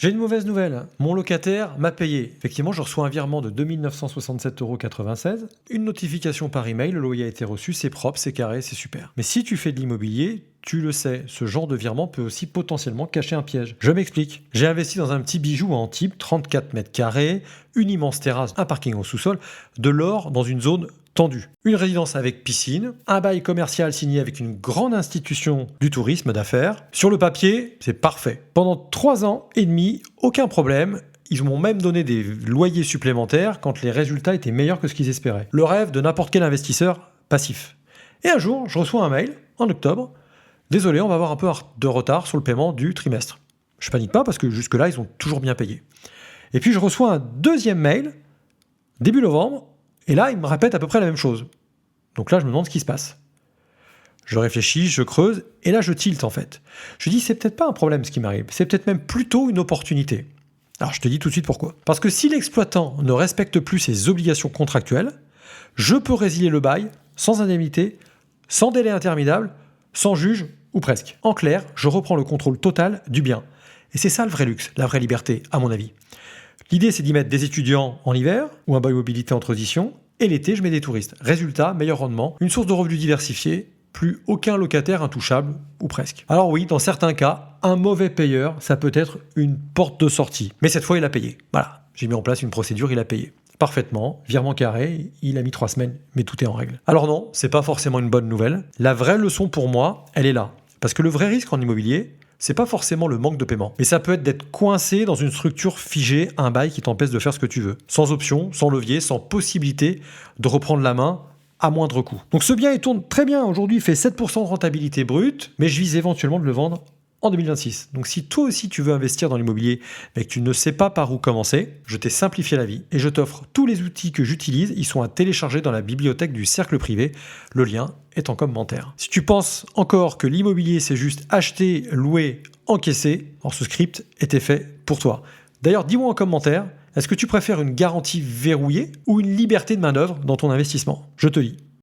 J'ai une mauvaise nouvelle. Mon locataire m'a payé. Effectivement, je reçois un virement de 2 967,96 €. Une notification par email, le loyer a été reçu, c'est propre, c'est carré, c'est super. Mais si tu fais de l'immobilier, tu le sais, ce genre de virement peut aussi potentiellement cacher un piège. Je m'explique. J'ai investi dans un petit bijou à Antibes, 34 mètres carrés, une immense terrasse, un parking au sous-sol, de l'or dans une zone tendue. Une résidence avec piscine, un bail commercial signé avec une grande institution du tourisme d'affaires. Sur le papier, c'est parfait. Pendant 3 ans et demi, aucun problème. Ils m'ont même donné des loyers supplémentaires quand les résultats étaient meilleurs que ce qu'ils espéraient. Le rêve de n'importe quel investisseur passif. Et un jour, je reçois un mail, en octobre. Désolé, on va avoir un peu de retard sur le paiement du trimestre. Je panique pas parce que jusque-là, ils ont toujours bien payé. Et puis je reçois un deuxième mail, début novembre, et là, ils me répètent à peu près la même chose. Donc là, je me demande ce qui se passe. Je réfléchis, je creuse, et là, je tilte en fait. Je dis, c'est peut-être pas un problème ce qui m'arrive, c'est peut-être même plutôt une opportunité. Alors je te dis tout de suite pourquoi. Parce que si l'exploitant ne respecte plus ses obligations contractuelles, je peux résilier le bail sans indemnité, sans délai interminable, sans juge ou presque. En clair, je reprends le contrôle total du bien. Et c'est ça le vrai luxe, la vraie liberté, à mon avis. L'idée, c'est d'y mettre des étudiants en hiver ou un bail mobilité en transition, et l'été, je mets des touristes. Résultat, meilleur rendement, une source de revenus diversifiée, plus aucun locataire intouchable, ou presque. Alors oui, dans certains cas, un mauvais payeur, ça peut être une porte de sortie. Mais cette fois, il a payé. Voilà, j'ai mis en place une procédure, il a payé. Parfaitement, virement carré, il a mis 3 semaines, mais tout est en règle. Alors non, c'est pas forcément une bonne nouvelle. La vraie leçon pour moi, elle est là. Parce que le vrai risque en immobilier, c'est pas forcément le manque de paiement, mais ça peut être d'être coincé dans une structure figée, un bail qui t'empêche de faire ce que tu veux. Sans option, sans levier, sans possibilité de reprendre la main à moindre coût. Donc ce bien, il tourne très bien. Aujourd'hui, il fait 7% de rentabilité brute, mais je vise éventuellement de le vendre en 2026. Donc si toi aussi tu veux investir dans l'immobilier, mais que tu ne sais pas par où commencer, je t'ai simplifié la vie et je t'offre tous les outils que j'utilise. Ils sont à télécharger dans la bibliothèque du Cercle Privé. Le lien est en commentaire. Si tu penses encore que l'immobilier c'est juste acheter, louer, encaisser, alors ce script était fait pour toi. D'ailleurs, dis-moi en commentaire, est-ce que tu préfères une garantie verrouillée ou une liberté de manœuvre dans ton investissement? Je te lis.